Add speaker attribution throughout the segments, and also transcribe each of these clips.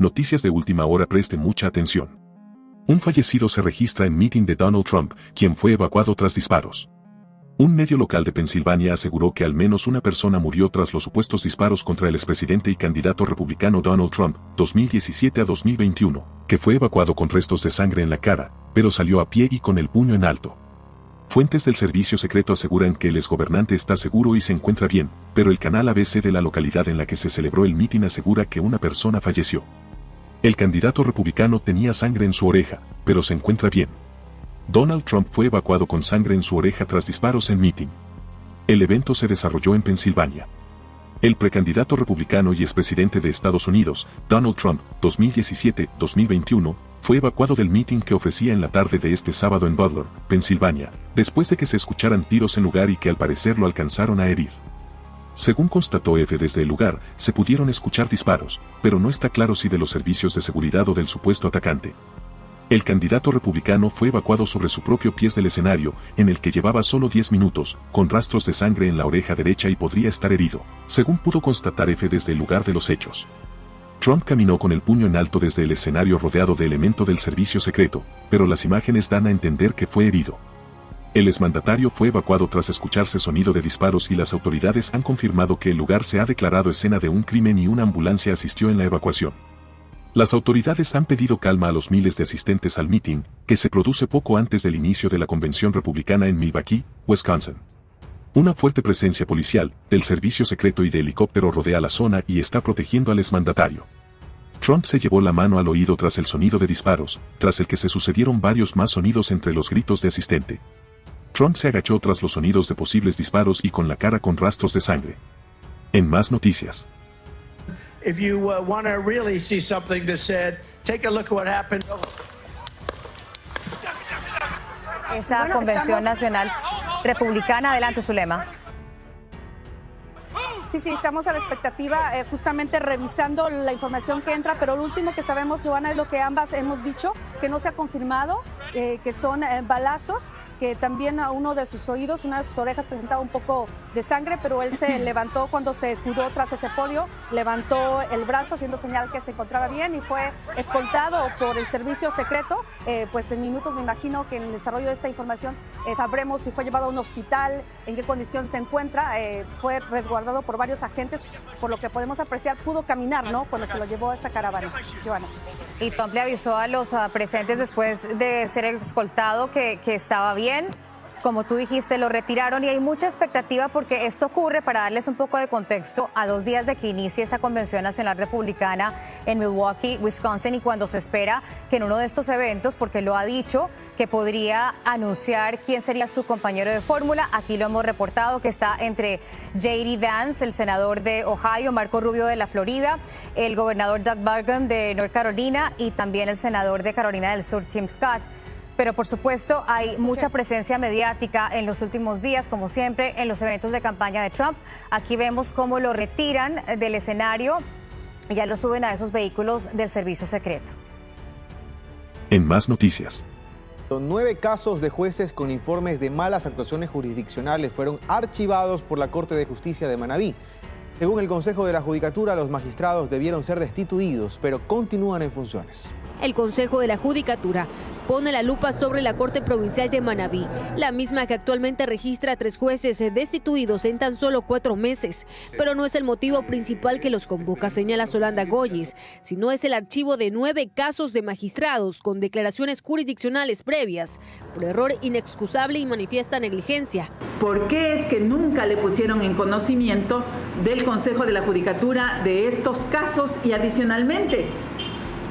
Speaker 1: Noticias de última hora, preste mucha atención. Un fallecido se registra en meeting de Donald Trump, quien fue evacuado tras disparos. Un medio local de Pensilvania aseguró que al menos una persona murió tras los supuestos disparos contra el expresidente y candidato republicano Donald Trump, 2017 a 2021, que fue evacuado con restos de sangre en la cara, pero salió a pie y con el puño en alto. Fuentes del servicio secreto aseguran que el exgobernante está seguro y se encuentra bien, pero el canal ABC de la localidad en la que se celebró el mitin asegura que una persona falleció. El candidato republicano tenía sangre en su oreja, pero se encuentra bien. Donald Trump fue evacuado con sangre en su oreja tras disparos en mitin. El evento se desarrolló en Pensilvania. El precandidato republicano y expresidente de Estados Unidos, Donald Trump, 2017-2021, fue evacuado del mitin que ofrecía en la tarde de este sábado en Butler, Pensilvania, después de que se escucharan tiros en lugar y que al parecer lo alcanzaron a herir. Según constató EFE desde el lugar, se pudieron escuchar disparos, pero no está claro si de los servicios de seguridad o del supuesto atacante. El candidato republicano fue evacuado sobre su propio pie del escenario, en el que llevaba solo 10 minutos, con rastros de sangre en la oreja derecha y podría estar herido, según pudo constatar EFE desde el lugar de los hechos. Trump caminó con el puño en alto desde el escenario rodeado de elementos del servicio secreto, pero las imágenes dan a entender que fue herido. El exmandatario fue evacuado tras escucharse sonido de disparos y las autoridades han confirmado que el lugar se ha declarado escena de un crimen y una ambulancia asistió en la evacuación. Las autoridades han pedido calma a los miles de asistentes al mitin, que se produce poco antes del inicio de la convención republicana en Milwaukee, Wisconsin. Una fuerte presencia policial, del servicio secreto y de helicóptero rodea la zona y está protegiendo al exmandatario. Trump se llevó la mano al oído tras el sonido de disparos, tras el que se sucedieron varios más sonidos entre los gritos de asistente. Trump se agachó tras los sonidos de posibles disparos y con la cara con rastros de sangre. En más noticias.
Speaker 2: If you want to really see something that said, take a look at what happened.
Speaker 3: Esa convención nacional republicana, adelante, Zulema.
Speaker 4: Sí, estamos a la expectativa, justamente revisando la información que entra, pero lo último que sabemos, Joana, es lo que ambas hemos dicho, que no se ha confirmado, que son balazos, que también a uno de sus oídos, una de sus orejas presentaba un poco de sangre, pero él se levantó cuando se escudó tras ese podio, levantó el brazo haciendo señal que se encontraba bien y fue escoltado por el servicio secreto. Pues en minutos me imagino que en el desarrollo de esta información sabremos si fue llevado a un hospital, en qué condición se encuentra. Fue resguardado por varios agentes, por lo que podemos apreciar, pudo caminar, ¿no?, cuando se lo llevó a esta caravana. Joana.
Speaker 3: Y Trump le avisó a los presentes después de ser escoltado que estaba bien. Como tú dijiste, lo retiraron y hay mucha expectativa porque esto ocurre, para darles un poco de contexto, a 2 días de que inicie esa Convención Nacional Republicana en Milwaukee, Wisconsin, y cuando se espera que en uno de estos eventos, porque lo ha dicho, que podría anunciar quién sería su compañero de fórmula. Aquí lo hemos reportado, que está entre J.D. Vance, el senador de Ohio, Marco Rubio de la Florida, el gobernador Doug Burgum de North Carolina y también el senador de Carolina del Sur, Tim Scott. Pero por supuesto hay mucha presencia mediática en los últimos días, como siempre, en los eventos de campaña de Trump. Aquí vemos cómo lo retiran del escenario y ya lo suben a esos vehículos del servicio secreto.
Speaker 1: En más noticias.
Speaker 5: 9 casos de jueces con informes de malas actuaciones jurisdiccionales fueron archivados por la Corte de Justicia de Manabí. Según el Consejo de la Judicatura, los magistrados debieron ser destituidos, pero continúan en funciones.
Speaker 6: El Consejo de la Judicatura pone la lupa sobre la Corte Provincial de Manabí, la misma que actualmente registra a 3 jueces destituidos en tan solo 4 meses. Pero no es el motivo principal que los convoca, señala Solanda Goyes, sino es el archivo de 9 casos de magistrados con declaraciones jurisdiccionales previas por error inexcusable y manifiesta negligencia.
Speaker 7: ¿Por qué es que nunca le pusieron en conocimiento del Consejo de la Judicatura de estos casos? Y adicionalmente,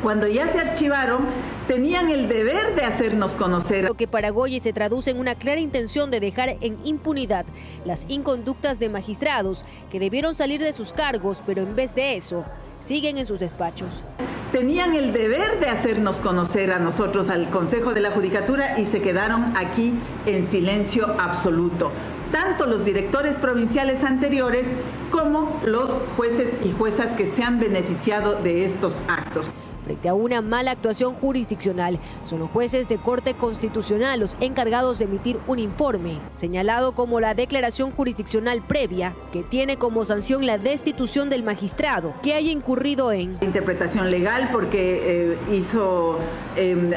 Speaker 7: cuando ya se archivaron, tenían el deber de hacernos conocer.
Speaker 6: Lo que para Goyes se traduce en una clara intención de dejar en impunidad las inconductas de magistrados que debieron salir de sus cargos, pero en vez de eso, siguen en sus despachos.
Speaker 7: Tenían el deber de hacernos conocer a nosotros, al Consejo de la Judicatura, y se quedaron aquí en silencio absoluto. Tanto los directores provinciales anteriores como los jueces y juezas que se han beneficiado de estos actos.
Speaker 6: frente a una mala actuación jurisdiccional. Son los jueces de Corte Constitucional los encargados de emitir un informe, señalado como la declaración jurisdiccional previa, que tiene como sanción la destitución del magistrado que haya incurrido en
Speaker 7: interpretación legal, porque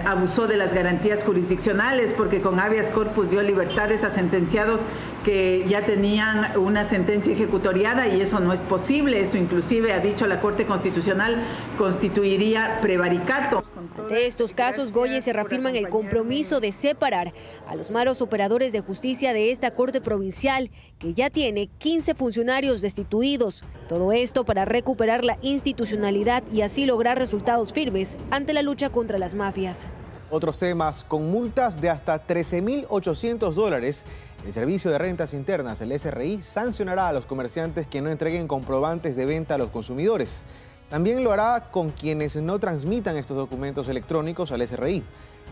Speaker 7: abusó de las garantías jurisdiccionales, porque con habeas corpus dio libertades a sentenciados que ya tenían una sentencia ejecutoriada, y eso no es posible. Eso inclusive, ha dicho la Corte Constitucional, constituiría prevaricato.
Speaker 6: Ante estos casos, Goñes se reafirma en el compromiso de separar a los malos operadores de justicia de esta Corte Provincial, que ya tiene 15 funcionarios destituidos. Todo esto para recuperar la institucionalidad y así lograr resultados firmes ante la lucha contra las mafias.
Speaker 5: Otros temas: con multas de hasta $13.800, el Servicio de Rentas Internas, el SRI, sancionará a los comerciantes que no entreguen comprobantes de venta a los consumidores. También lo hará con quienes no transmitan estos documentos electrónicos al SRI.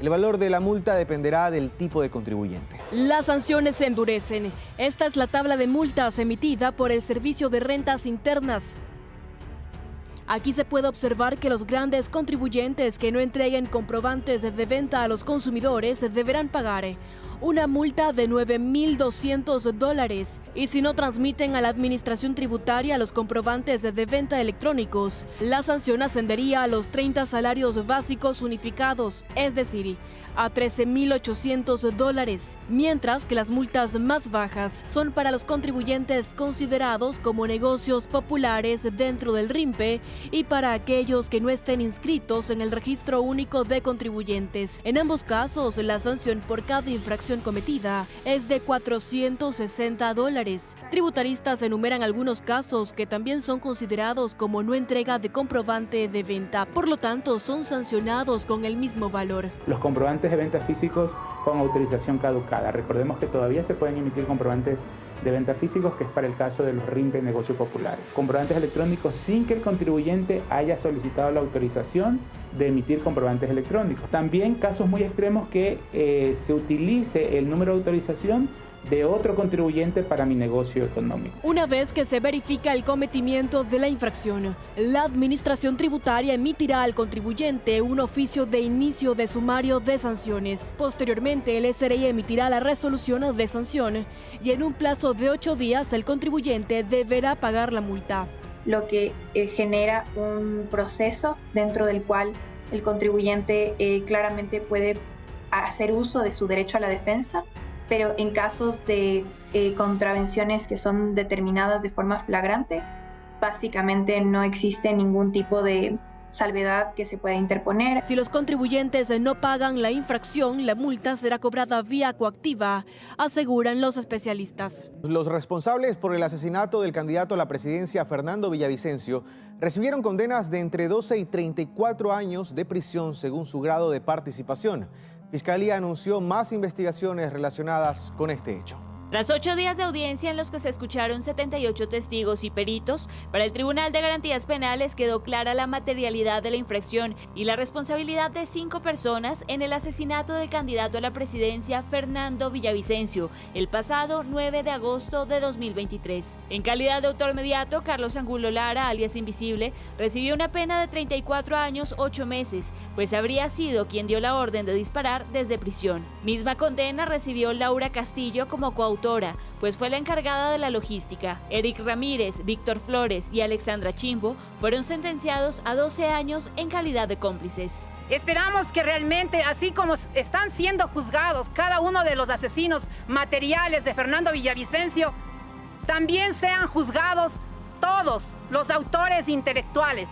Speaker 5: El valor de la multa dependerá del tipo de contribuyente.
Speaker 8: Las sanciones se endurecen. Esta es la tabla de multas emitida por el Servicio de Rentas Internas. Aquí se puede observar que los grandes contribuyentes que no entreguen comprobantes de venta a los consumidores deberán pagar una multa de $9.200, y si no transmiten a la Administración Tributaria los comprobantes de venta electrónicos, la sanción ascendería a los 30 salarios básicos unificados, es decir, a $13.800, mientras que las multas más bajas son para los contribuyentes considerados como negocios populares dentro del RIMPE y para aquellos que no estén inscritos en el Registro Único de Contribuyentes. En ambos casos, la sanción por cada infracción cometida es de $460. Tributaristas enumeran algunos casos que también son considerados como no entrega de comprobante de venta, por lo tanto son sancionados con el mismo valor.
Speaker 9: Los comprobantes de venta físicos con autorización caducada. Recordemos que todavía se pueden emitir comprobantes de venta físicos, que es para el caso de los RIMPE negocios populares. Comprobantes electrónicos sin que el contribuyente haya solicitado la autorización de emitir comprobantes electrónicos. También casos muy extremos que se utilice el número de autorización de otro contribuyente para mi negocio económico.
Speaker 8: Una vez que se verifica el cometimiento de la infracción, la Administración Tributaria emitirá al contribuyente un oficio de inicio de sumario de sanciones. Posteriormente, el SRI emitirá la resolución de sanción y en un plazo de 8 días el contribuyente deberá pagar la multa.
Speaker 10: Lo que genera un proceso dentro del cual el contribuyente claramente puede hacer uso de su derecho a la defensa, pero en casos de contravenciones que son determinadas de forma flagrante, básicamente no existe ningún tipo de salvedad que se pueda interponer.
Speaker 8: Si los contribuyentes no pagan la infracción, la multa será cobrada vía coactiva, aseguran los especialistas.
Speaker 5: Los responsables por el asesinato del candidato a la presidencia Fernando Villavicencio recibieron condenas de entre 12 y 34 años de prisión según su grado de participación. Fiscalía anunció más investigaciones relacionadas con este hecho.
Speaker 11: Tras 8 días de audiencia en los que se escucharon 78 testigos y peritos, para el Tribunal de Garantías Penales quedó clara la materialidad de la infracción y la responsabilidad de 5 personas en el asesinato del candidato a la presidencia Fernando Villavicencio el pasado 9 de agosto de 2023. En calidad de autor mediato, Carlos Angulo Lara, alias Invisible, recibió una pena de 34 años 8 meses, pues habría sido quien dio la orden de disparar desde prisión. Misma condena recibió Laura Castillo como coautora, pues fue la encargada de la logística. Eric Ramírez, Víctor Flores y Alexandra Chimbo fueron sentenciados a 12 años en calidad de cómplices.
Speaker 12: Esperamos que realmente, así como están siendo juzgados cada uno de los asesinos materiales de Fernando Villavicencio, también sean juzgados todos los autores intelectuales.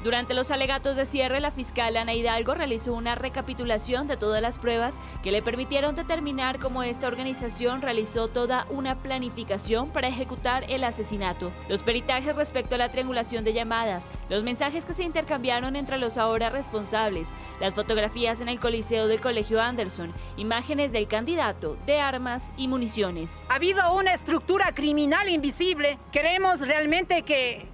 Speaker 11: Durante los alegatos de cierre, la fiscal Ana Hidalgo realizó una recapitulación de todas las pruebas que le permitieron determinar cómo esta organización realizó toda una planificación para ejecutar el asesinato. Los peritajes respecto a la triangulación de llamadas, los mensajes que se intercambiaron entre los ahora responsables, las fotografías en el Coliseo del Colegio Anderson, imágenes del candidato, de armas y municiones.
Speaker 12: Ha habido una estructura criminal invisible. Queremos realmente que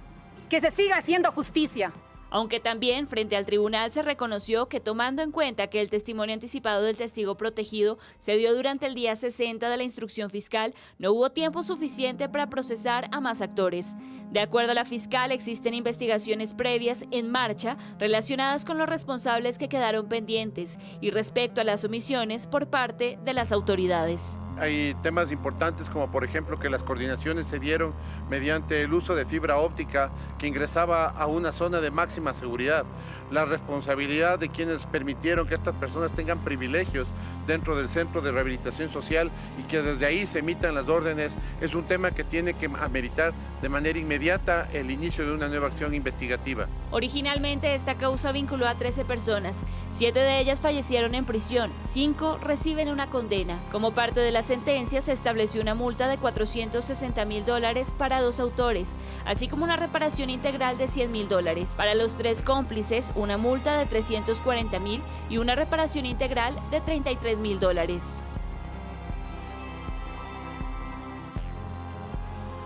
Speaker 12: se siga haciendo justicia.
Speaker 11: Aunque también frente al tribunal se reconoció que, tomando en cuenta que el testimonio anticipado del testigo protegido se dio durante el día 60 de la instrucción fiscal, no hubo tiempo suficiente para procesar a más actores. De acuerdo a la fiscal, existen investigaciones previas en marcha relacionadas con los responsables que quedaron pendientes y respecto a las omisiones por parte de las autoridades.
Speaker 13: Hay temas importantes como por ejemplo que las coordinaciones se dieron mediante el uso de fibra óptica que ingresaba a una zona de máxima seguridad. La responsabilidad de quienes permitieron que estas personas tengan privilegios dentro del centro de rehabilitación social y que desde ahí se emitan las órdenes es un tema que tiene que ameritar de manera inmediata el inicio de una nueva acción investigativa.
Speaker 11: Originalmente esta causa vinculó a 13 personas, 7 de ellas fallecieron en prisión, 5 reciben una condena. Como parte de la sentencia se estableció una multa de $460.000 para 2 autores, así como una reparación integral de $100.000. Para los 3 cómplices, una multa de $340.000 y una reparación integral de $33.000.